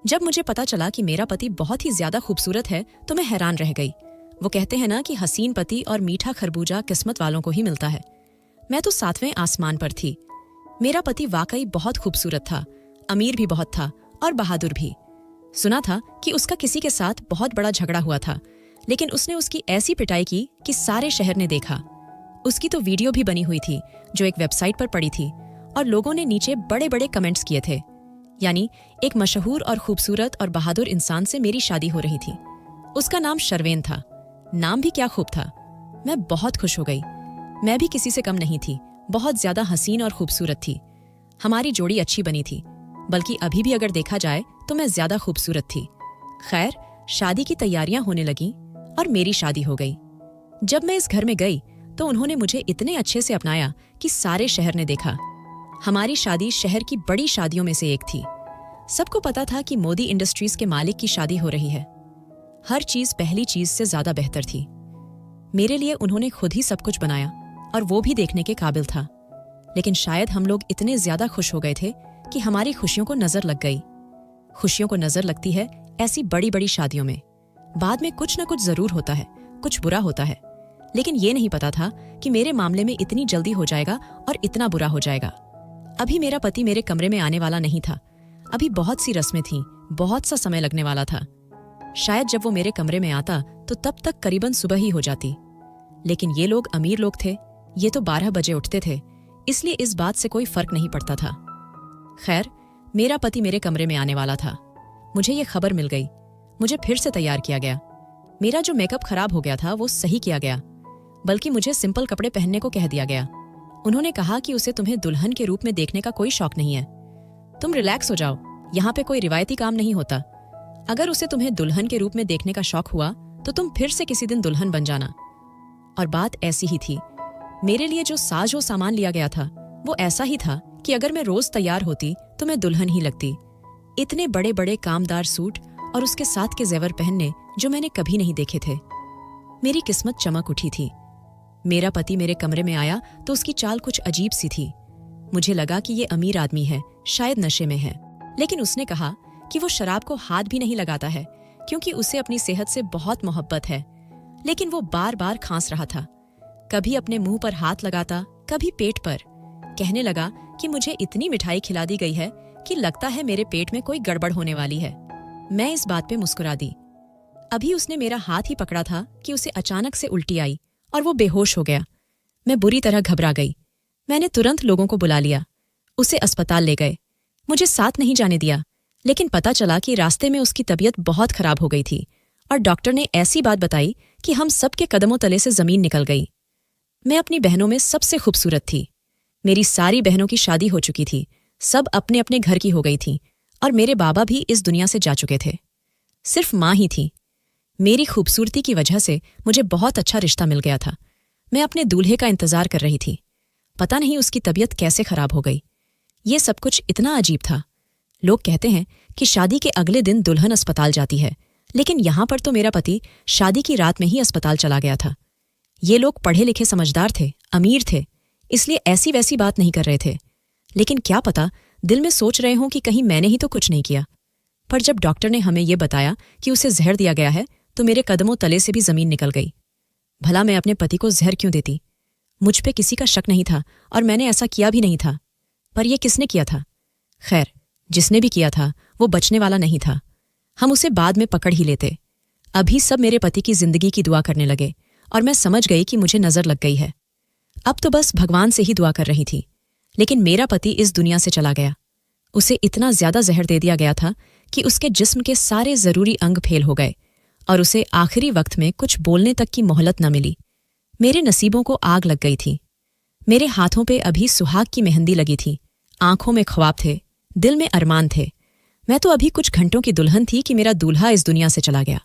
जब मुझे पता चला कि मेरा पति बहुत ही ज्यादा खूबसूरत है तो मैं हैरान रह गई। वो कहते हैं ना कि हसीन पति और मीठा खरबूजा किस्मत वालों को ही मिलता है। मैं तो 7वें आसमान पर थी। मेरा पति वाकई बहुत खूबसूरत था, अमीर भी बहुत था और बहादुर भी। सुना था कि उसका किसी के साथ बहुत बड़ा झगड़ा हुआ था, लेकिन उसने उसकी ऐसी पिटाई की कि सारे शहर ने देखा। उसकी तो वीडियो भी बनी हुई थी जो एक वेबसाइट पर पड़ी थी और लोगों ने नीचे बड़े बड़े कमेंट्स किए थे। यानी एक मशहूर और खूबसूरत और बहादुर इंसान से मेरी शादी हो रही थी। उसका नाम शर्वेन था। नाम भी क्या खूब था। मैं बहुत खुश हो गई। मैं भी किसी से कम नहीं थी, बहुत ज्यादा हसीन और खूबसूरत थी। हमारी जोड़ी अच्छी बनी थी, बल्कि अभी भी अगर देखा जाए तो मैं ज्यादा खूबसूरत थी। खैर, शादी की तैयारियां होने लगीं और मेरी शादी हो गई। जब मैं इस घर में गई तो उन्होंने मुझे इतने अच्छे से अपनाया कि सारे शहर ने देखा। हमारी शादी शहर की बड़ी शादियों में से एक थी। सबको पता था कि मोदी इंडस्ट्रीज के मालिक की शादी हो रही है। हर चीज पहली चीज से ज्यादा बेहतर थी। मेरे लिए उन्होंने खुद ही सब कुछ बनाया और वो भी देखने के काबिल था। लेकिन शायद हम लोग इतने ज्यादा खुश हो गए थे कि हमारी खुशियों को नजर लग गई। खुशियों को नजर लगती है ऐसी बड़ी बड़ी शादियों में। बाद में कुछ न कुछ जरूर होता है, कुछ बुरा होता है। लेकिन ये नहीं पता था कि मेरे मामले में इतनी जल्दी हो जाएगा और इतना बुरा हो जाएगा। अभी मेरा पति मेरे कमरे में आने वाला नहीं था। अभी बहुत सी रस्में थीं, बहुत सा समय लगने वाला था। शायद जब वो मेरे कमरे में आता तो तब तक करीबन सुबह ही हो जाती। लेकिन ये लोग अमीर लोग थे। ये तो 12 बजे उठते थे, इसलिए इस बात से कोई फर्क नहीं पड़ता था। खैर, मेरा पति मेरे कमरे में आने वाला था। मुझे ये खबर मिल गई। मुझे फिर से तैयार किया गया। मेरा जो मेकअप खराब हो गया था वो सही किया गया, बल्कि मुझे सिंपल कपड़े पहनने को कह दिया गया। उन्होंने कहा कि उसे तुम्हें दुल्हन के रूप में देखने का कोई शौक नहीं है। तुम रिलैक्स हो जाओ, यहाँ पे कोई रिवायती काम नहीं होता। अगर उसे तुम्हें दुल्हन के रूप में देखने का शौक हुआ तो तुम फिर से किसी दिन दुल्हन बन जाना। और बात ऐसी ही थी। मेरे लिए जो साजो सामान लिया गया था वो ऐसा ही था कि अगर मैं रोज तैयार होती तो मैं दुल्हन ही लगती। इतने बड़े बड़े कामदार सूट और उसके साथ के जेवर पहनने जो मैंने कभी नहीं देखे थे। मेरी किस्मत चमक उठी थी। मेरा पति मेरे कमरे में आया तो उसकी चाल कुछ अजीब सी थी। मुझे लगा कि ये अमीर आदमी है, शायद नशे में है। लेकिन उसने कहा कि वो शराब को हाथ भी नहीं लगाता है क्योंकि उसे अपनी सेहत से बहुत मोहब्बत है। लेकिन वो बार बार खांस रहा था। कभी अपने मुंह पर हाथ लगाता, कभी पेट पर। कहने लगा कि मुझे इतनी मिठाई खिला दी गई है कि लगता है मेरे पेट में कोई गड़बड़ होने वाली है। मैं इस बात पे मुस्कुरा दी। अभी उसने मेरा हाथ ही पकड़ा था कि उसे अचानक से उल्टी आई और वो बेहोश हो गया। मैं बुरी तरह घबरा गई। मैंने तुरंत लोगों को बुला लिया। उसे अस्पताल ले गए। मुझे साथ नहीं जाने दिया, लेकिन पता चला कि रास्ते में उसकी तबीयत बहुत खराब हो गई थी और डॉक्टर ने ऐसी बात बताई कि हम सबके कदमों तले से जमीन निकल गई। मैं अपनी बहनों में सबसे खूबसूरत थी। मेरी सारी बहनों की शादी हो चुकी थी, सब अपने अपने घर की हो गई थी और मेरे बाबा भी इस दुनिया से जा चुके थे। सिर्फ माँ ही थी। मेरी खूबसूरती की वजह से मुझे बहुत अच्छा रिश्ता मिल गया था। मैं अपने दूल्हे का इंतजार कर रही थी। पता नहीं उसकी तबीयत कैसे खराब हो गई। ये सब कुछ इतना अजीब था। लोग कहते हैं कि शादी के अगले दिन दुल्हन अस्पताल जाती है, लेकिन यहां पर तो मेरा पति शादी की रात में ही अस्पताल चला गया था। ये लोग पढ़े लिखे समझदार थे, अमीर थे, इसलिए ऐसी वैसी बात नहीं कर रहे थे। लेकिन क्या पता दिल में सोच रहे हों कि कहीं मैंने ही तो कुछ नहीं किया। पर जब डॉक्टर ने हमें ये बताया कि उसे जहर दिया गया है तो मेरे कदमों तले से भी जमीन निकल गई। भला मैं अपने पति को जहर क्यों देती? मुझ पे किसी का शक नहीं था और मैंने ऐसा किया भी नहीं था। पर यह किसने किया था? खैर, जिसने भी किया था वो बचने वाला नहीं था। हम उसे बाद में पकड़ ही लेते। अभी सब मेरे पति की जिंदगी की दुआ करने लगे और मैं समझ गई कि मुझे नजर लग गई है। अब तो बस भगवान से ही दुआ कर रही थी। लेकिन मेरा पति इस दुनिया से चला गया। उसे इतना ज्यादा जहर दे दिया गया था कि उसके जिस्म के सारे जरूरी अंग फेल हो गए और उसे आखिरी वक्त में कुछ बोलने तक की मोहलत न मिली। मेरे नसीबों को आग लग गई थी। मेरे हाथों पे अभी सुहाग की मेहंदी लगी थी, आंखों में ख्वाब थे, दिल में अरमान थे। मैं तो अभी कुछ घंटों की दुल्हन थी कि मेरा दूल्हा इस दुनिया से चला गया।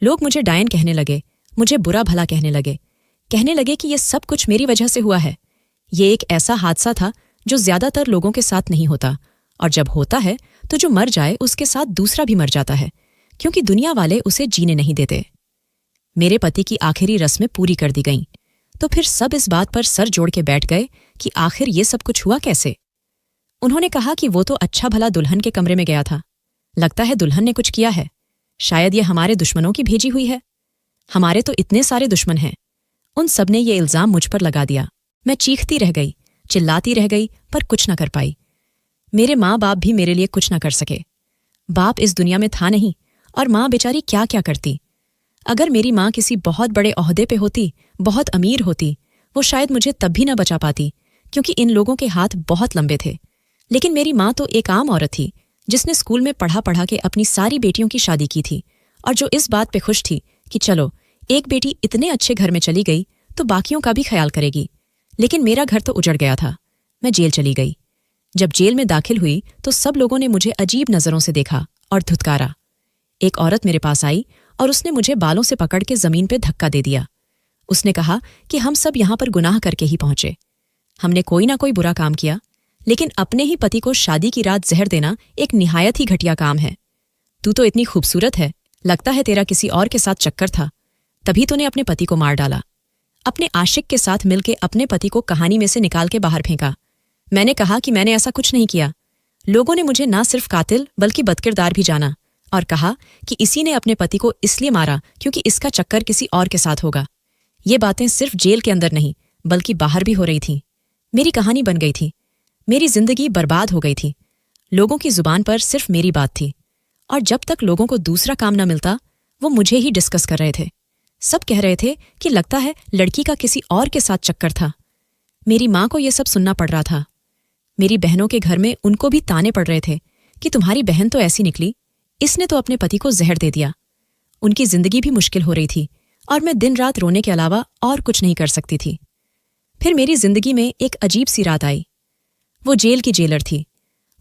लोग मुझे डायन कहने लगे, मुझे बुरा भला कहने लगे कि ये सब कुछ मेरी वजह से हुआ है। ये एक ऐसा हादसा था जो ज्यादातर लोगों के साथ नहीं होता, और जब होता है तो जो मर जाए उसके साथ दूसरा भी मर जाता है, क्योंकि दुनिया वाले उसे जीने नहीं देते। मेरे पति की आखिरी रस्में पूरी कर दी गईं, तो फिर सब इस बात पर सर जोड़ के बैठ गए कि आखिर ये सब कुछ हुआ कैसे। उन्होंने कहा कि वो तो अच्छा भला दुल्हन के कमरे में गया था, लगता है दुल्हन ने कुछ किया है। शायद ये हमारे दुश्मनों की भेजी हुई है। हमारे तो इतने सारे दुश्मन हैं। उन सब ने ये इल्जाम मुझ पर लगा दिया। मैं चीखती रह गई, चिल्लाती रह गई, पर कुछ न कर पाई। मेरे माँ बाप भी मेरे लिए कुछ न कर सके। बाप इस दुनिया में था नहीं, और माँ बेचारी क्या क्या करती। अगर मेरी माँ किसी बहुत बड़े ओहदे पे होती, बहुत अमीर होती, वो शायद मुझे तब भी न बचा पाती, क्योंकि इन लोगों के हाथ बहुत लंबे थे। लेकिन मेरी माँ तो एक आम औरत थी, जिसने स्कूल में पढ़ा पढ़ा के अपनी सारी बेटियों की शादी की थी, और जो इस बात पे खुश थी कि चलो एक बेटी इतने अच्छे घर में चली गई तो बाकियों का भी ख्याल करेगी। लेकिन मेरा घर तो उजड़ गया था। मैं जेल चली गई। जब जेल में दाखिल हुई तो सब लोगों ने मुझे अजीब नजरों से देखा और धुतकारा। एक औरत मेरे पास आई और उसने मुझे बालों से पकड़ के जमीन पे धक्का दे दिया। उसने कहा कि हम सब यहां पर गुनाह करके ही पहुंचे। हमने कोई ना कोई बुरा काम किया, लेकिन अपने ही पति को शादी की रात जहर देना एक निहायत ही घटिया काम है। तू तो इतनी खूबसूरत है, लगता है तेरा किसी और के साथ चक्कर था, तभी तूने अपने पति को मार डाला। अपने आशिक के साथ मिलके अपने पति को कहानी में से निकाल के बाहर फेंका। मैंने कहा कि मैंने ऐसा कुछ नहीं किया। लोगों ने मुझे ना सिर्फ कातिल बल्कि बदकिरदार भी जाना और कहा कि इसी ने अपने पति को इसलिए मारा क्योंकि इसका चक्कर किसी और के साथ होगा। ये बातें सिर्फ जेल के अंदर नहीं बल्कि बाहर भी हो रही थीं। मेरी कहानी बन गई थी। मेरी जिंदगी बर्बाद हो गई थी। लोगों की जुबान पर सिर्फ मेरी बात थी, और जब तक लोगों को दूसरा काम न मिलता वो मुझे ही डिस्कस कर रहे थे। सब कह रहे थे कि लगता है लड़की का किसी और के साथ चक्कर था। मेरी माँ को यह सब सुनना पड़ रहा था। मेरी बहनों के घर में उनको भी ताने पड़ रहे थे कि तुम्हारी बहन तो ऐसी निकली, इसने तो अपने पति को जहर दे दिया। उनकी जिंदगी भी मुश्किल हो रही थी और मैं दिन रात रोने के अलावा और कुछ नहीं कर सकती थी। फिर मेरी जिंदगी में एक अजीब सी रात आई। वो जेल की जेलर थी।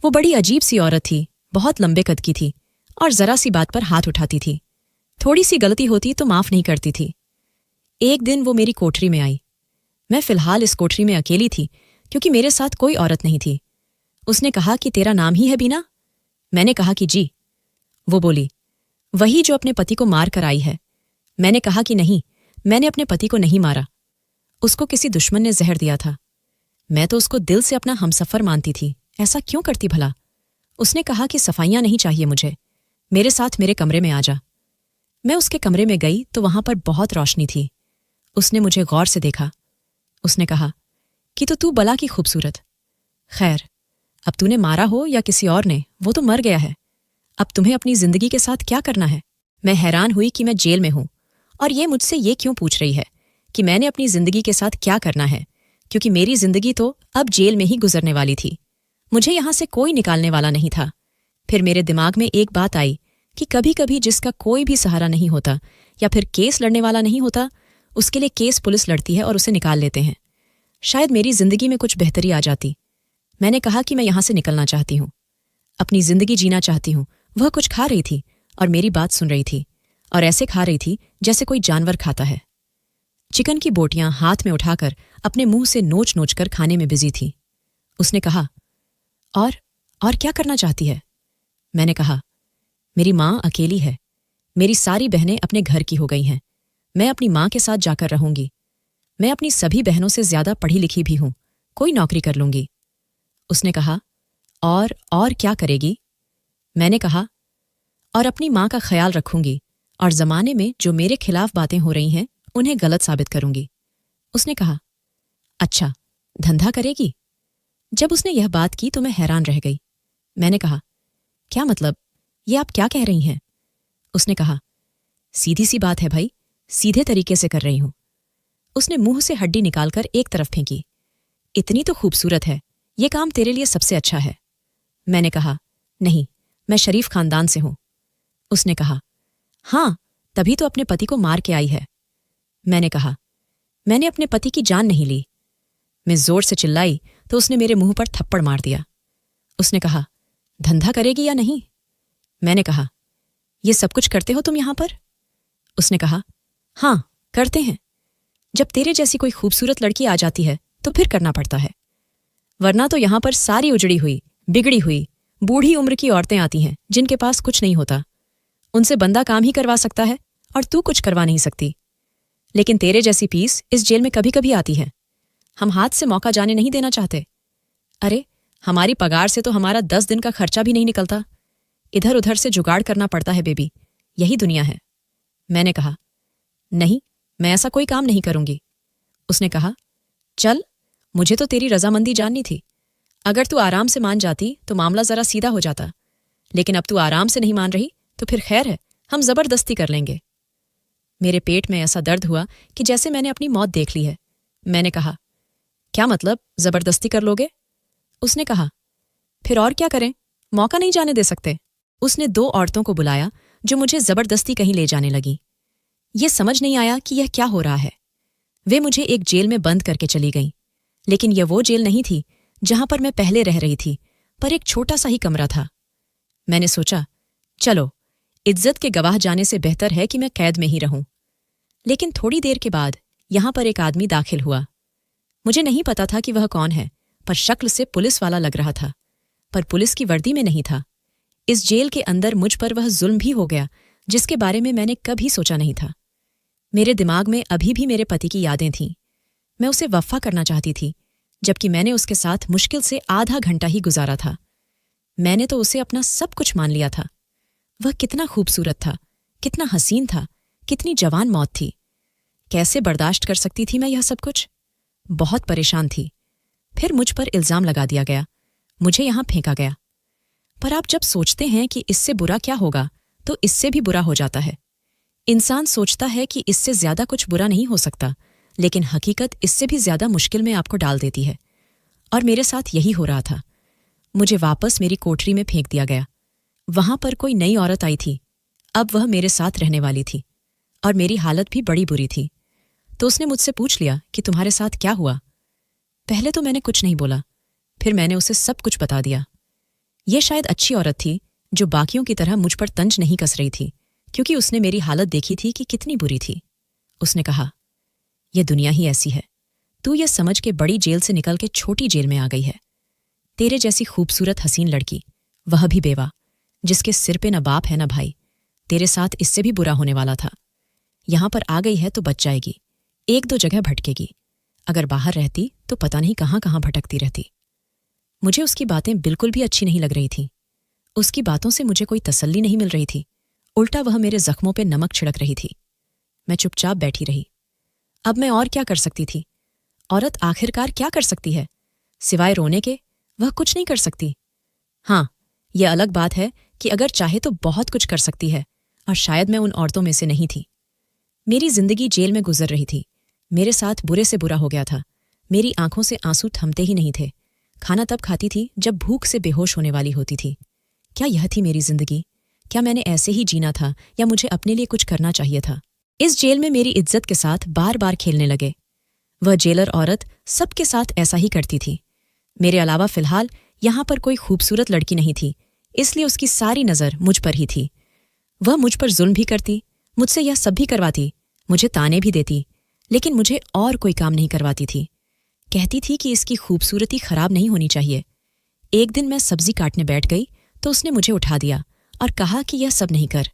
वो बड़ी अजीब सी औरत थी, बहुत लंबे कद की थी और जरा सी बात पर हाथ उठाती थी। थोड़ी सी गलती होती तो माफ नहीं करती थी। एक दिन वो मेरी कोठरी में आई। मैं फिलहाल इस कोठरी में अकेली थी क्योंकि मेरे साथ कोई औरत नहीं थी। उसने कहा कि तेरा नाम ही है बीना? मैंने कहा कि जी। वो बोली, वही जो अपने पति को मार कर आई है? मैंने कहा कि नहीं, मैंने अपने पति को नहीं मारा। उसको किसी दुश्मन ने जहर दिया था। मैं तो उसको दिल से अपना हमसफर मानती थी, ऐसा क्यों करती भला? उसने कहा कि सफाइयां नहीं चाहिए मुझे, मेरे साथ मेरे कमरे में आ जा। मैं उसके कमरे में गई तो वहां पर बहुत रोशनी थी। उसने मुझे गौर से देखा। उसने कहा कि तो तू बला की खूबसूरत। खैर, अब तूने मारा हो या किसी और ने, वो तो मर गया है। अब तुम्हें अपनी जिंदगी के साथ क्या करना है? मैं हैरान हुई कि मैं जेल में हूं और ये मुझसे ये क्यों पूछ रही है कि मैंने अपनी जिंदगी के साथ क्या करना है, क्योंकि मेरी जिंदगी तो अब जेल में ही गुजरने वाली थी। मुझे यहां से कोई निकालने वाला नहीं था। फिर मेरे दिमाग में एक बात आई कि कभी कभी जिसका कोई भी सहारा नहीं होता या फिर केस लड़ने वाला नहीं होता, उसके लिए केस पुलिस लड़ती है और उसे निकाल लेते हैं। शायद मेरी जिंदगी में कुछ बेहतरी आ जाती। मैंने कहा कि मैं यहां से निकलना चाहती हूं, अपनी जिंदगी जीना चाहती हूं। वह कुछ खा रही थी और मेरी बात सुन रही थी, और ऐसे खा रही थी जैसे कोई जानवर खाता है। चिकन की बोटियां हाथ में उठाकर अपने मुंह से नोच नोच कर खाने में बिजी थी। उसने कहा, और क्या करना चाहती है? मैंने कहा, मेरी माँ अकेली है। मेरी सारी बहनें अपने घर की हो गई हैं। मैं अपनी माँ के साथ जाकर रहूंगी। मैं अपनी सभी बहनों से ज्यादा पढ़ी लिखी भी हूं, कोई नौकरी कर लूंगी। उसने कहा, और क्या करेगी? मैंने कहा, और अपनी माँ का ख्याल रखूंगी और जमाने में जो मेरे खिलाफ बातें हो रही हैं उन्हें गलत साबित करूंगी। उसने कहा, अच्छा, धंधा करेगी? जब उसने यह बात की तो मैं हैरान रह गई। मैंने कहा, क्या मतलब? ये आप क्या कह रही हैं? उसने कहा, सीधी सी बात है भाई, सीधे तरीके से कर रही हूं। उसने मुंह से हड्डी निकालकर एक तरफ फेंकी। इतनी तो खूबसूरत है, ये काम तेरे लिए सबसे अच्छा है। मैंने कहा, नहीं, मैं शरीफ खानदान से हूं। उसने कहा, हाँ, तभी तो अपने पति को मार के आई है। मैंने कहा, मैंने अपने पति की जान नहीं ली। मैं जोर से चिल्लाई तो उसने मेरे मुंह पर थप्पड़ मार दिया। उसने कहा, धंधा करेगी या नहीं? मैंने कहा, ये सब कुछ करते हो तुम यहां पर? उसने कहा, हाँ, करते हैं। जब तेरे जैसी कोई खूबसूरत लड़की आ जाती है तो फिर करना पड़ता है, वरना तो यहां पर सारी उजड़ी हुई, बिगड़ी हुई, बूढ़ी उम्र की औरतें आती हैं जिनके पास कुछ नहीं होता। उनसे बंदा काम ही करवा सकता है और तू कुछ करवा नहीं सकती। लेकिन तेरे जैसी पीस इस जेल में कभी कभी आती है। हम हाथ से मौका जाने नहीं देना चाहते। अरे, हमारी पगार से तो हमारा 10 दिन का खर्चा भी नहीं निकलता। इधर उधर से जुगाड़ करना पड़ता है बेबी, यही दुनिया है। मैंने कहा, नहीं, मैं ऐसा कोई काम नहीं करूंगी। उसने कहा, चल, मुझे तो तेरी रजामंदी जाननी थी। अगर तू आराम से मान जाती तो मामला जरा सीधा हो जाता, लेकिन अब तू आराम से नहीं मान रही तो फिर खैर है, हम जबरदस्ती कर लेंगे। मेरे पेट में ऐसा दर्द हुआ कि जैसे मैंने अपनी मौत देख ली है। मैंने कहा, क्या मतलब जबरदस्ती कर लोगे? उसने कहा, फिर और क्या करें, मौका नहीं जाने दे सकते। उसने 2 औरतों को बुलाया जो मुझे जबरदस्ती कहीं ले जाने लगी। ये समझ नहीं आया कि यह क्या हो रहा है। वे मुझे एक जेल में बंद करके चली गईं, लेकिन यह वो जेल नहीं थी जहां पर मैं पहले रह रही थी, पर एक छोटा सा ही कमरा था। मैंने सोचा, चलो, इज्जत के गवाह जाने से बेहतर है कि मैं कैद में ही रहूं। लेकिन थोड़ी देर के बाद यहां पर एक आदमी दाखिल हुआ। मुझे नहीं पता था कि वह कौन है, पर शक्ल से पुलिस वाला लग रहा था, पर पुलिस की वर्दी में नहीं था। इस जेल के अंदर मुझ पर वह जुल्म भी हो गया जिसके बारे में मैंने कभी सोचा नहीं था। मेरे दिमाग में अभी भी मेरे पति की यादें थीं। मैं उसे वफ़ा करना चाहती थी, जबकि मैंने उसके साथ मुश्किल से आधा घंटा ही गुजारा था। मैंने तो उसे अपना सब कुछ मान लिया था। वह कितना खूबसूरत था, कितना हसीन था, कितनी जवान मौत थी। कैसे बर्दाश्त कर सकती थी मैं यह सब कुछ? बहुत परेशान थी। फिर मुझ पर इल्ज़ाम लगा दिया गया, मुझे यहां फेंका गया। पर आप जब सोचते हैं कि इससे बुरा क्या होगा, तो इससे भी बुरा हो जाता है। इंसान सोचता है कि इससे ज्यादा कुछ बुरा नहीं हो सकता, लेकिन हकीकत इससे भी ज्यादा मुश्किल में आपको डाल देती है। और मेरे साथ यही हो रहा था। मुझे वापस मेरी कोठरी में फेंक दिया गया। वहां पर कोई नई औरत आई थी। अब वह मेरे साथ रहने वाली थी, और मेरी हालत भी बड़ी बुरी थी। तो उसने मुझसे पूछ लिया कि तुम्हारे साथ क्या हुआ। पहले तो मैंने कुछ नहीं बोला, फिर मैंने उसे सब कुछ बता दिया। यह शायद अच्छी औरत थी जो बाकियों की तरह मुझ पर तंज नहीं कस रही थी, क्योंकि उसने मेरी हालत देखी थी कि कितनी बुरी थी। उसने कहा, यह दुनिया ही ऐसी है। तू ये समझ के बड़ी जेल से निकल के छोटी जेल में आ गई है। तेरे जैसी खूबसूरत हसीन लड़की, वह भी बेवा, जिसके सिर पे न बाप है न भाई, तेरे साथ इससे भी बुरा होने वाला था। यहां पर आ गई है तो बच जाएगी, 1-2 जगह भटकेगी। अगर बाहर रहती तो पता नहीं कहां कहां भटकती रहती। मुझे उसकी बातें बिल्कुल भी अच्छी नहीं लग रही थीं। उसकी बातों से मुझे कोई तसल्ली नहीं मिल रही थी, उल्टा वह मेरे जख्मों पे नमक छिड़क रही थी। मैं चुपचाप बैठी रही। अब मैं और क्या कर सकती थी? औरत आखिरकार क्या कर सकती है? सिवाय रोने के वह कुछ नहीं कर सकती। हाँ, यह अलग बात है कि अगर चाहे तो बहुत कुछ कर सकती है, और शायद मैं उन औरतों में से नहीं थी। मेरी जिंदगी जेल में गुजर रही थी। मेरे साथ बुरे से बुरा हो गया था। मेरी आंखों से आंसू थमते ही नहीं थे। खाना तब खाती थी जब भूख से बेहोश होने वाली होती थी। क्या यह थी मेरी जिंदगी? क्या मैंने ऐसे ही जीना था, या मुझे अपने लिए कुछ करना चाहिए था? इस जेल में मेरी इज्जत के साथ बार बार खेलने लगे। वह जेलर औरत सबके साथ ऐसा ही करती थी। मेरे अलावा फिलहाल यहां पर कोई खूबसूरत लड़की नहीं थी, इसलिए उसकी सारी नजर मुझ पर ही थी। वह मुझ पर जुल्म भी करती, मुझसे यह सब भी करवाती, मुझे ताने भी देती, लेकिन मुझे और कोई काम नहीं करवाती थी। कहती थी कि इसकी खूबसूरती खराब नहीं होनी चाहिए। एक दिन मैं सब्जी काटने बैठ गई तो उसने मुझे उठा दिया और कहा कि यह सब नहीं कर।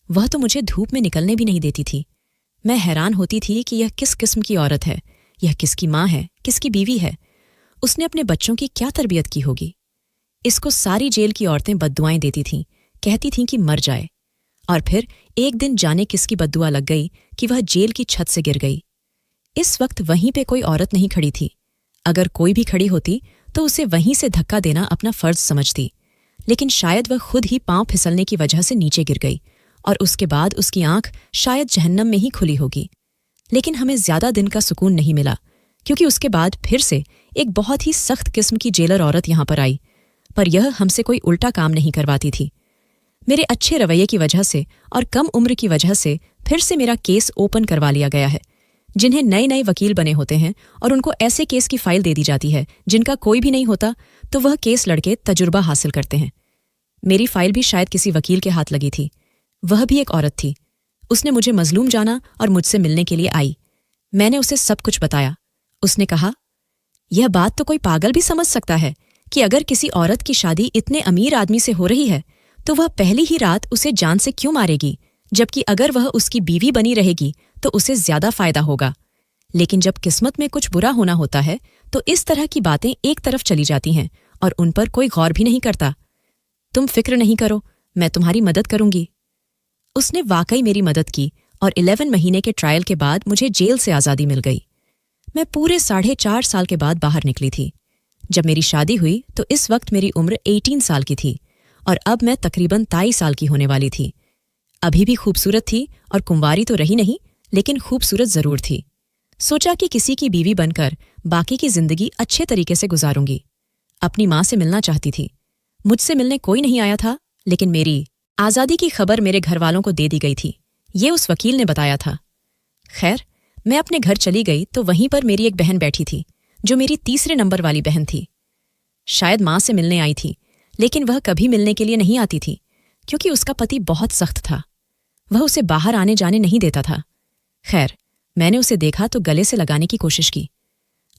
वह तो मुझे धूप में निकलने भी नहीं देती थी। मैं हैरान होती थी कि यह किस किस्म की औरत है, यह किसकी माँ है, किसकी बीवी है, उसने अपने बच्चों की क्या तरबियत की होगी। इसको सारी जेल की औरतें बद्दुआएं देती थीं, कहती थीं कि मर जाए। और फिर एक दिन जाने किसकी बद्दुआ लग गई कि वह जेल की छत से गिर गई। इस वक्त वहीं पे कोई औरत नहीं खड़ी थी। अगर कोई भी खड़ी होती तो उसे वहीं से धक्का देना अपना फर्ज समझती, लेकिन शायद वह खुद ही पांव फिसलने की वजह से नीचे गिर गई, और उसके बाद उसकी आंख शायद जहन्नम में ही खुली होगी। लेकिन हमें ज्यादा दिन का सुकून नहीं मिला, क्योंकि उसके बाद फिर से एक बहुत ही सख्त किस्म की जेलर औरत यहां पर आई, पर यह हमसे कोई उल्टा काम नहीं करवाती थी। मेरे अच्छे रवैये की वजह से और कम उम्र की वजह से फिर से मेरा केस ओपन करवा लिया गया है। जिन्हें नए नए वकील बने होते हैं और उनको ऐसे केस की फाइल दे दी जाती है जिनका कोई भी नहीं होता, तो वह केस लड़के तजुर्बा हासिल करते हैं। मेरी फाइल भी शायद किसी वकील के हाथ लगी थी। वह भी एक औरत थी। उसने मुझे मजलूम जाना और मुझसे मिलने के लिए आई। मैंने उसे सब कुछ बताया। उसने कहा, यह बात तो कोई पागल भी समझ सकता है कि अगर किसी औरत की शादी इतने अमीर आदमी से हो रही है तो वह पहली ही रात उसे जान से क्यों मारेगी, जबकि अगर वह उसकी बीवी बनी रहेगी तो उसे ज्यादा फायदा होगा। लेकिन जब किस्मत में कुछ बुरा होना होता है तो इस तरह की बातें एक तरफ चली जाती हैं और उन पर कोई गौर भी नहीं करता। तुम फिक्र नहीं करो, मैं तुम्हारी मदद करूंगी। उसने वाकई मेरी मदद की और 11 महीने के ट्रायल के बाद मुझे जेल से आज़ादी मिल गई। मैं पूरे 4.5 साल के बाद बाहर निकली थी। जब मेरी शादी हुई तो इस वक्त मेरी उम्र 18 साल की थी और अब मैं तकरीबन 23 साल की होने वाली थी। अभी भी खूबसूरत थी और कुंवारी तो रही नहीं, लेकिन खूबसूरत जरूर थी। सोचा कि किसी की बीवी बनकर बाकी की जिंदगी अच्छे तरीके से गुजारूंगी। अपनी माँ से मिलना चाहती थी। मुझसे मिलने कोई नहीं आया था, लेकिन मेरी आज़ादी की खबर मेरे घरवालों को दे दी गई थी। ये उस वकील ने बताया था। खैर, मैं अपने घर चली गई तो वहीं पर मेरी एक बहन बैठी थी, जो मेरी तीसरे नंबर वाली बहन थी। शायद माँ से मिलने आई थी, लेकिन वह कभी मिलने के लिए नहीं आती थी, क्योंकि उसका पति बहुत सख्त था। वह उसे बाहर आने जाने नहीं देता था। खैर, मैंने उसे देखा तो गले से लगाने की कोशिश की।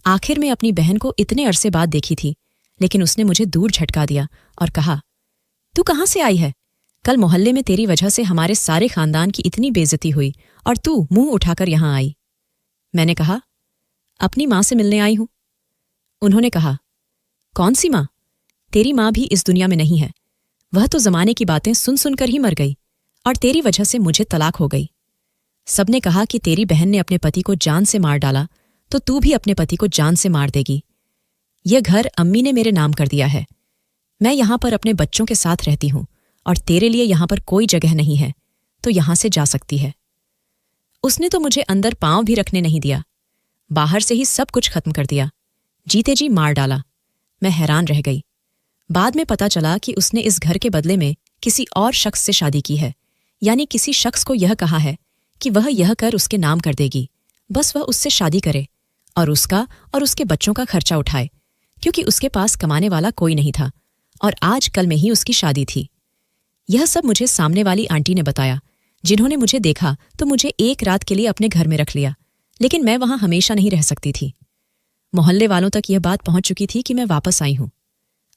आखिर में अपनी बहन को इतने अरसे बाद देखी थी, लेकिन उसने मुझे दूर झटका दिया और कहा, तू कहाँ से आई है? कल मोहल्ले में तेरी वजह से हमारे सारे खानदान की इतनी बेइज्जती हुई और तू मुंह उठाकर यहां आई। मैंने कहा, अपनी माँ से मिलने आई हूं। उन्होंने कहा, कौन सी माँ? तेरी माँ भी इस दुनिया में नहीं है। वह तो जमाने की बातें सुन सुनकर ही मर गई और तेरी वजह से मुझे तलाक हो गई। सबने कहा कि तेरी बहन ने अपने पति को जान से मार डाला, तो तू भी अपने पति को जान से मार देगी। यह घर अम्मी ने मेरे नाम कर दिया है। मैं यहां पर अपने बच्चों के साथ रहती हूं और तेरे लिए यहां पर कोई जगह नहीं है, तो यहां से जा सकती है। उसने तो मुझे अंदर पांव भी रखने नहीं दिया। बाहर से ही सब कुछ खत्म कर दिया। जीते जी मार डाला। मैं हैरान रह गई। बाद में पता चला कि उसने इस घर के बदले में किसी और शख्स से शादी की है, यानी किसी शख्स को यह कहा है कि वह यह कर उसके नाम कर देगी, बस वह उससे शादी करे और उसका और उसके बच्चों का खर्चा उठाए, क्योंकि उसके पास कमाने वाला कोई नहीं था और आज कल में ही उसकी शादी थी। यह सब मुझे सामने वाली आंटी ने बताया, जिन्होंने मुझे देखा तो मुझे एक रात के लिए अपने घर में रख लिया, लेकिन मैं वहां हमेशा नहीं रह सकती थी। मोहल्ले वालों तक यह बात पहुंच चुकी थी कि मैं वापस आई हूं।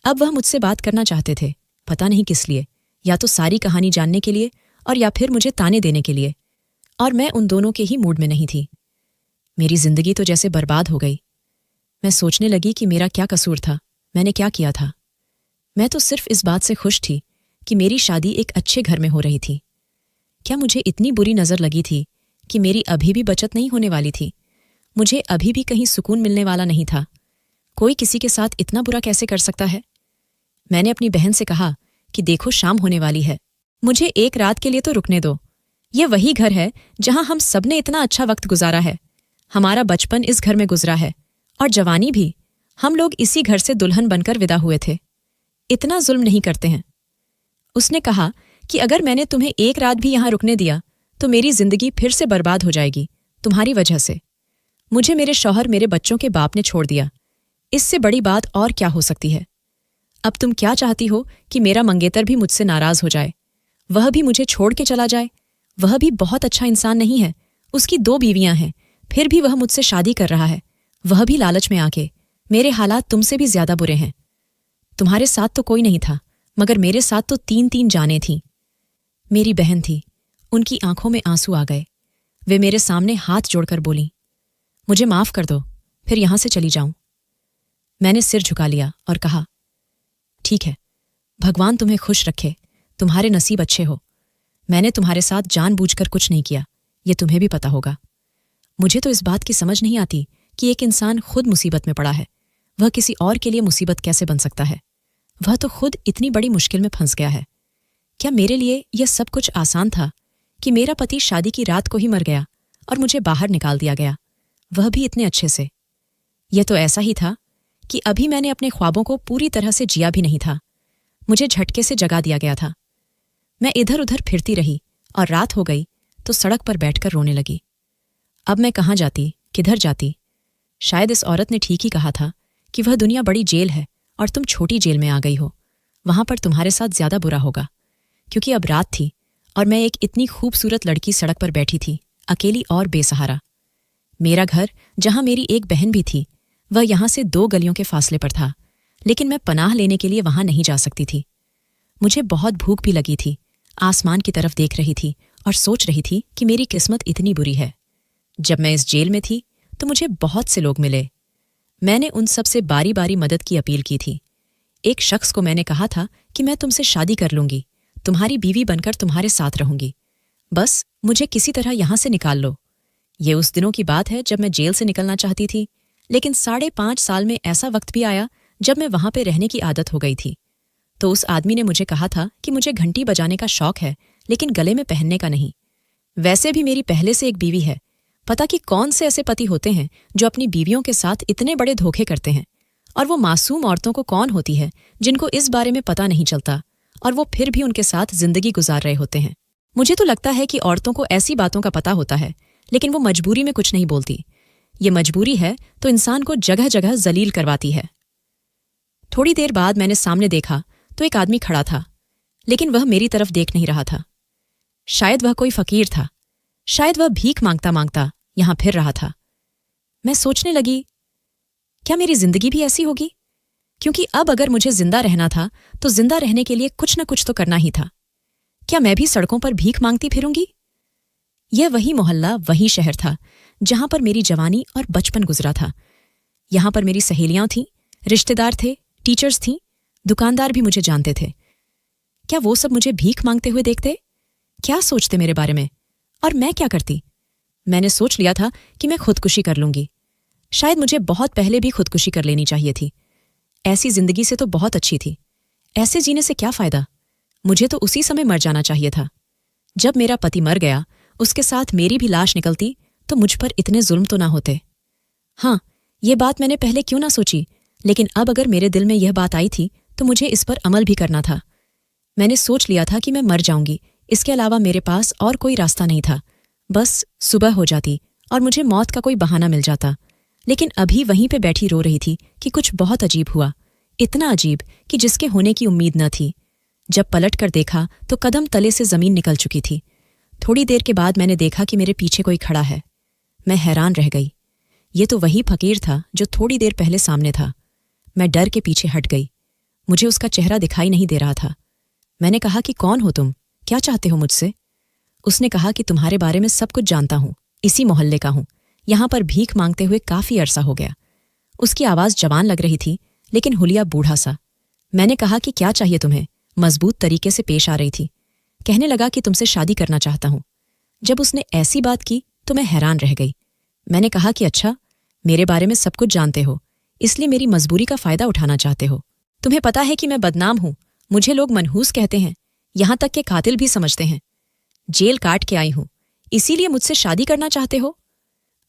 अब वह मुझसे बात करना चाहते थे, पता नहीं किस लिए, या तो सारी कहानी जानने के लिए और या फिर मुझे ताने देने के लिए, और मैं उन दोनों के ही मूड में नहीं थी। मेरी जिंदगी तो जैसे बर्बाद हो गई। मैं सोचने लगी कि मेरा क्या कसूर था, मैंने क्या किया था। मैं तो सिर्फ इस बात से खुश थी कि मेरी शादी एक अच्छे घर में हो रही थी। क्या मुझे इतनी बुरी नजर लगी थी कि मेरी अभी भी बचत नहीं होने वाली थी? मुझे अभी भी कहीं सुकून मिलने वाला नहीं था। कोई किसी के साथ इतना बुरा कैसे कर सकता है? मैंने अपनी बहन से कहा कि देखो, शाम होने वाली है, मुझे एक रात के लिए तो रुकने दो। यह वही घर है जहां हम सबने इतना अच्छा वक्त गुजारा है। हमारा बचपन इस घर में गुजरा है और जवानी भी। हम लोग इसी घर से दुल्हन बनकर विदा हुए थे। इतना जुल्म नहीं करते हैं। उसने कहा कि अगर मैंने तुम्हें एक रात भी यहां रुकने दिया तो मेरी जिंदगी फिर से बर्बाद हो जाएगी तुम्हारी वजह से। मुझे मेरे शौहर, मेरे बच्चों के बाप ने छोड़ दिया। इससे बड़ी बात और क्या हो सकती है? अब तुम क्या चाहती हो कि मेरा मंगेतर भी मुझसे नाराज हो जाए, वह भी मुझे छोड़ के चला जाए? वह भी बहुत अच्छा इंसान नहीं है, उसकी 2 बीवियां हैं, फिर भी वह मुझसे शादी कर रहा है, वह भी लालच में आके। मेरे हालात तुमसे भी ज्यादा बुरे हैं। तुम्हारे साथ तो कोई नहीं था, मगर मेरे साथ तो 3-3 जानें थीं। मेरी बहन थी, उनकी आंखों में आंसू आ गए। वे मेरे सामने हाथ जोड़कर बोलीं, मुझे माफ कर दो, फिर यहां से चली जाऊं। मैंने सिर झुका लिया और कहा, ठीक है, भगवान तुम्हें खुश रखे, तुम्हारे नसीब अच्छे हो। मैंने तुम्हारे साथ जानबूझकर कुछ नहीं किया, ये तुम्हें भी पता होगा। मुझे तो इस बात की समझ नहीं आती कि एक इंसान खुद मुसीबत में पड़ा है, वह किसी और के लिए मुसीबत कैसे बन सकता है? वह तो खुद इतनी बड़ी मुश्किल में फंस गया है। क्या मेरे लिए यह सब कुछ आसान था कि मेरा पति शादी की रात को ही मर गया और मुझे बाहर निकाल दिया गया, वह भी इतने अच्छे से? यह तो ऐसा ही था कि अभी मैंने अपने ख्वाबों को पूरी तरह से जिया भी नहीं था। मुझे झटके से जगा दिया गया था। मैं इधर उधर फिरती रही और रात हो गई तो सड़क पर बैठकर रोने लगी। अब मैं कहाँ जाती, किधर जाती? शायद इस औरत ने ठीक ही कहा था कि वह दुनिया बड़ी जेल है और तुम छोटी जेल में आ गई हो। वहां पर तुम्हारे साथ ज्यादा बुरा होगा, क्योंकि अब रात थी और मैं एक इतनी खूबसूरत लड़की सड़क पर बैठी थी, अकेली और बेसहारा। मेरा घर, जहां मेरी एक बहन भी थी, वह यहां से 2 गलियों के फासले पर था, लेकिन मैं पनाह लेने के लिए वहां नहीं जा सकती थी। मुझे बहुत भूख भी लगी थी। आसमान की तरफ देख रही थी और सोच रही थी कि मेरी किस्मत इतनी बुरी है। जब मैं इस जेल में थी तो मुझे बहुत से लोग मिले। मैंने उन सब से बारी बारी मदद की अपील की थी। एक शख्स को मैंने कहा था कि मैं तुमसे शादी कर लूंगी, तुम्हारी बीवी बनकर तुम्हारे साथ रहूंगी। बस मुझे किसी तरह यहां से निकाल लो। ये उस दिनों की बात है जब मैं जेल से निकलना चाहती थी, लेकिन 5.5 साल में ऐसा वक्त भी आया जब मैं वहां पे रहने की आदत हो गई थी। तो उस आदमी ने मुझे कहा था कि मुझे घंटी बजाने का शौक है, लेकिन गले में पहनने का नहीं। वैसे भी मेरी पहले से एक बीवी है। पता कि कौन से ऐसे पति होते हैं जो अपनी बीवियों के साथ इतने बड़े धोखे करते हैं, और वो मासूम औरतों को कौन होती है जिनको इस बारे में पता नहीं चलता और वो फिर भी उनके साथ जिंदगी गुजार रहे होते हैं। मुझे तो लगता है कि औरतों को ऐसी बातों का पता होता है, लेकिन वो मजबूरी में कुछ नहीं बोलती। ये मजबूरी है तो इंसान को जगह जगह जलील करवाती है। थोड़ी देर बाद मैंने सामने देखा तो एक आदमी खड़ा था, लेकिन वह मेरी तरफ देख नहीं रहा था। शायद वह कोई फकीर था, शायद वह भीख मांगता मांगता यहां फिर रहा था। मैं सोचने लगी, क्या मेरी जिंदगी भी ऐसी होगी? क्योंकि अब अगर मुझे जिंदा रहना था तो जिंदा रहने के लिए कुछ न कुछ तो करना ही था। क्या मैं भी सड़कों पर भीख मांगती फिरूंगी? यह वही मोहल्ला, वही शहर था जहां पर मेरी जवानी और बचपन गुजरा था। यहां पर मेरी सहेलियां थीं, रिश्तेदार थे, टीचर्स थीं, दुकानदार भी मुझे जानते थे। क्या वो सब मुझे भीख मांगते हुए देखते? क्या सोचते मेरे बारे में? और मैं क्या करती? मैंने सोच लिया था कि मैं खुदकुशी कर लूंगी। शायद मुझे बहुत पहले भी खुदकुशी कर लेनी चाहिए थी। ऐसी जिंदगी से तो बहुत अच्छी थी। ऐसे जीने से क्या फायदा? मुझे तो उसी समय मर जाना चाहिए था। जब मेरा पति मर गया, उसके साथ मेरी भी लाश निकलती तो मुझ पर इतने जुल्म तो ना होते। हाँ, ये बात मैंने पहले क्यों ना सोची, लेकिन अब अगर मेरे दिल में यह बात आई थी तो मुझे इस पर अमल भी करना था। मैंने सोच लिया था कि मैं मर जाऊंगी, इसके अलावा मेरे पास और कोई रास्ता नहीं था। बस सुबह हो जाती और मुझे मौत का कोई बहाना मिल जाता। लेकिन अभी वहीं पे बैठी रो रही थी कि कुछ बहुत अजीब हुआ, इतना अजीब कि जिसके होने की उम्मीद न थी। जब पलट कर देखा तो कदम तले से जमीन निकल चुकी थी। थोड़ी देर के बाद मैंने देखा कि मेरे पीछे कोई खड़ा है। मैं हैरान रह गई। ये तो वही फकीर था जो थोड़ी देर पहले सामने था। मैं डर के पीछे हट गई। मुझे उसका चेहरा दिखाई नहीं दे रहा था। मैंने कहा कि कौन हो तुम, क्या चाहते हो मुझसे? उसने कहा कि तुम्हारे बारे में सब कुछ जानता हूं, इसी मोहल्ले का हूं, यहां पर भीख मांगते हुए काफी अरसा हो गया। उसकी आवाज जवान लग रही थी, लेकिन हुलिया बूढ़ा सा। मैंने कहा कि क्या चाहिए तुम्हें? मजबूत तरीके से पेश आ रही थी। कहने लगा कि तुमसे शादी करना चाहता हूं। जब उसने ऐसी बात की तो मैं हैरान रह गई। मैंने कहा कि अच्छा, मेरे बारे में सब कुछ जानते हो, इसलिए मेरी मजबूरी का फायदा उठाना चाहते हो। तुम्हें पता है कि मैं बदनाम हूं, मुझे लोग मनहूस कहते हैं, यहां तक के कातिल भी समझते हैं। जेल काट के आई हूं, इसीलिए मुझसे शादी करना चाहते हो?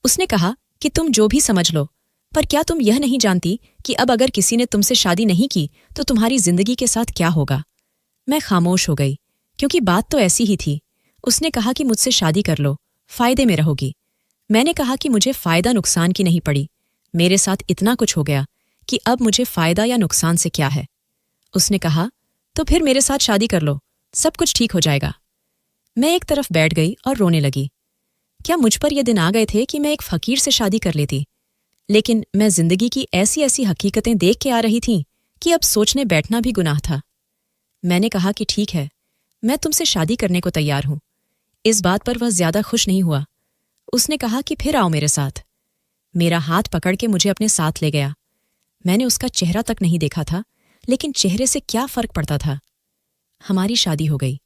उसने कहा कि तुम जो भी समझ लो, पर क्या तुम यह नहीं जानती कि अब अगर किसी ने तुमसे शादी नहीं की तो तुम्हारी जिंदगी के साथ क्या होगा? मैं खामोश हो गई, क्योंकि बात तो ऐसी ही थी। उसने कहा कि मुझसे शादी कर लो, फायदे में रहोगी। मैंने कहा कि मुझे फायदा नुकसान की नहीं पड़ी, मेरे साथ इतना कुछ हो गया कि अब मुझे फायदा या नुकसान से क्या है। उसने कहा, तो फिर मेरे साथ शादी कर लो, सब कुछ ठीक हो जाएगा। मैं एक तरफ बैठ गई और रोने लगी। क्या मुझ पर यह दिन आ गए थे कि मैं एक फकीर से शादी कर लेती? लेकिन मैं जिंदगी की ऐसी ऐसी हकीकतें देख के आ रही थी कि अब सोचने बैठना भी गुनाह था। मैंने कहा कि ठीक है, मैं तुमसे शादी करने को तैयार हूं। इस बात पर वह ज्यादा खुश नहीं हुआ। उसने कहा कि फिर आओ मेरे साथ। मेरा हाथ पकड़ के मुझे अपने साथ ले गया। मैंने उसका चेहरा तक नहीं देखा था, लेकिन चेहरे से क्या फर्क पड़ता था। हमारी शादी हो गई।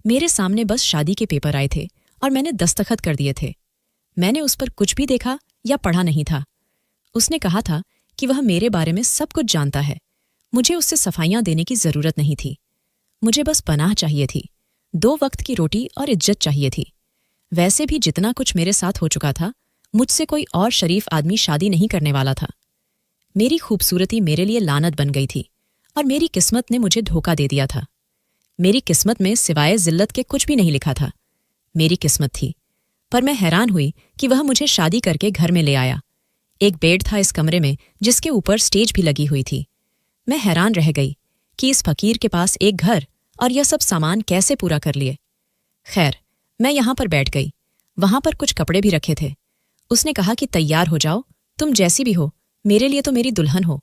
मेरे सामने बस शादी के पेपर आए थे और मैंने दस्तखत कर दिए थे। मैंने उस पर कुछ भी देखा या पढ़ा नहीं था। उसने कहा था कि वह मेरे बारे में सब कुछ जानता है। मुझे उससे सफाइयां देने की जरूरत नहीं थी। मुझे बस पनाह चाहिए थी, 2 वक्त की रोटी और इज्जत चाहिए थी। वैसे भी जितना कुछ मेरे साथ हो चुका था, मुझसे कोई और शरीफ आदमी शादी नहीं करने वाला था। मेरी खूबसूरती मेरे लिए लानत बन गई थी और मेरी किस्मत ने मुझे धोखा दे दिया था। मेरी किस्मत में सिवाय जिल्लत के कुछ भी नहीं लिखा था। मेरी किस्मत थी, पर मैं हैरान हुई कि वह मुझे शादी करके घर में ले आया। एक बेड था इस कमरे में, जिसके ऊपर स्टेज भी लगी हुई थी। मैं हैरान रह गई कि इस फकीर के पास एक घर और यह सब सामान कैसे पूरा कर लिए। खैर, मैं यहां पर बैठ गई। वहां पर कुछ कपड़े भी रखे थे। उसने कहा कि तैयार हो जाओ, तुम जैसी भी हो, मेरे लिए तो मेरी दुल्हन हो।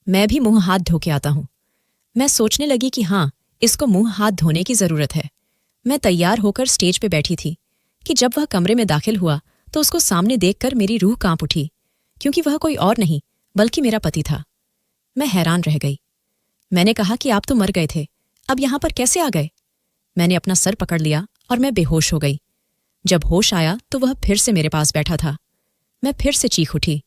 मैं भी मुंह हाथ धो के आता हूं। मैं सोचने लगी कि हाँ, इसको मुंह हाथ धोने की जरूरत है। मैं तैयार होकर स्टेज पे बैठी थी कि जब वह कमरे में दाखिल हुआ तो उसको सामने देखकर मेरी रूह कांप उठी, क्योंकि वह कोई और नहीं बल्कि मेरा पति था। मैं हैरान रह गई। मैंने कहा कि आप तो मर गए थे, अब यहां पर कैसे आ गए? मैंने अपना सर पकड़ लिया और मैं बेहोश हो गई। जब होश आया तो वह फिर से मेरे पास बैठा था। मैं फिर से चीख उठी।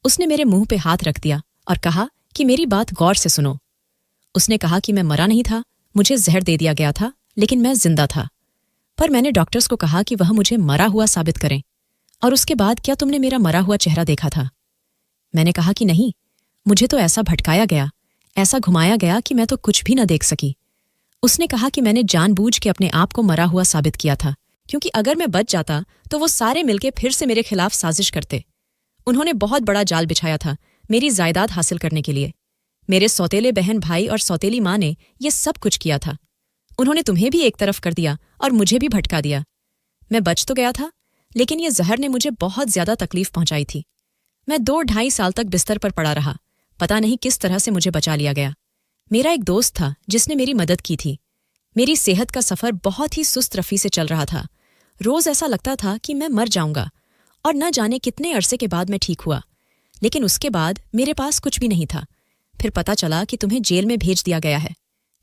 उसने मेरे मुंह पे हाथ रख दिया और कहा कि मेरी बात गौर से सुनो। उसने कहा कि मैं मरा नहीं था, मुझे जहर दे दिया गया था, लेकिन मैं जिंदा था। पर मैंने डॉक्टर्स को कहा कि वह मुझे मरा हुआ साबित करें। और उसके बाद क्या तुमने मेरा मरा हुआ चेहरा देखा था? मैंने कहा कि नहीं, मुझे तो ऐसा भटकाया गया, ऐसा घुमाया गया कि मैं तो कुछ भी न देख सकी। उसने कहा कि मैंने जानबूझ के अपने आप को मरा हुआ साबित किया था, क्योंकि अगर मैं बच जाता तो वो सारे मिलके फिर से मेरे खिलाफ साजिश करते। उन्होंने बहुत बड़ा जाल बिछाया था मेरी जायदाद हासिल करने के लिए। मेरे सौतेले बहन भाई और सौतेली माँ ने ये सब कुछ किया था। उन्होंने तुम्हें भी एक तरफ कर दिया और मुझे भी भटका दिया। मैं बच तो गया था, लेकिन ये जहर ने मुझे बहुत ज्यादा तकलीफ पहुंचाई थी। मैं 2-2.5 साल तक बिस्तर पर पड़ा रहा। पता नहीं किस तरह से मुझे बचा लिया गया। मेरा एक दोस्त था जिसने मेरी मदद की थी। मेरी सेहत का सफर बहुत ही सुस्त रफी से चल रहा था। रोज ऐसा लगता था कि मैं मर जाऊंगा, और न जाने कितने अरसे के बाद मैं ठीक हुआ। लेकिन उसके बाद मेरे पास कुछ भी नहीं था। फिर पता चला कि तुम्हें जेल में भेज दिया गया है।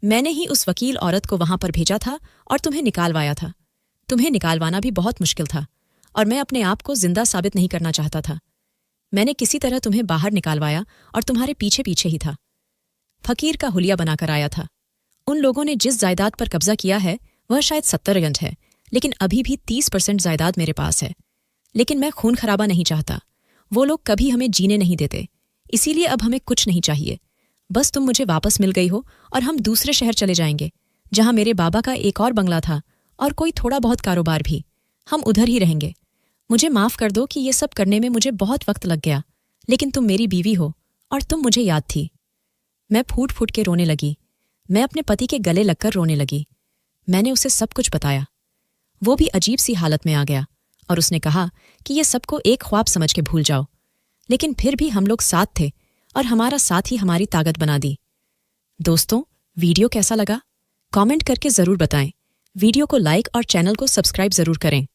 मैंने ही उस वकील औरत को वहां पर भेजा था और तुम्हें निकालवाया था। तुम्हें निकालवाना भी बहुत मुश्किल था, और मैं अपने आप को जिंदा साबित नहीं करना चाहता था। मैंने किसी तरह तुम्हें बाहर निकालवाया और तुम्हारे पीछे पीछे ही था। फकीर का हुलिया बनाकर आया था। उन लोगों ने जिस जायदाद पर कब्जा किया है वह शायद 70 गंज है, लेकिन अभी भी 30% जायदाद मेरे पास है। लेकिन मैं खून खराबा नहीं चाहता। वो लोग कभी हमें जीने नहीं देते, इसीलिए अब हमें कुछ नहीं चाहिए। बस तुम मुझे वापस मिल गई हो और हम दूसरे शहर चले जाएंगे, जहां मेरे बाबा का एक और बंगला था और कोई थोड़ा बहुत कारोबार भी। हम उधर ही रहेंगे। मुझे माफ कर दो कि ये सब करने में मुझे बहुत वक्त लग गया, लेकिन तुम मेरी बीवी हो और तुम मुझे याद थी। मैं फूट फूट के रोने लगी। मैं अपने पति के गले लगकर रोने लगी। मैंने उसे सब कुछ बताया। वो भी अजीब सी हालत में आ गया और उसने कहा कि ये सबको एक ख्वाब समझ के भूल जाओ। लेकिन फिर भी हम लोग साथ थे और हमारा साथ ही हमारी ताकत बना दी। दोस्तों, वीडियो कैसा लगा? कमेंट करके जरूर बताएं। वीडियो को लाइक और चैनल को सब्सक्राइब जरूर करें।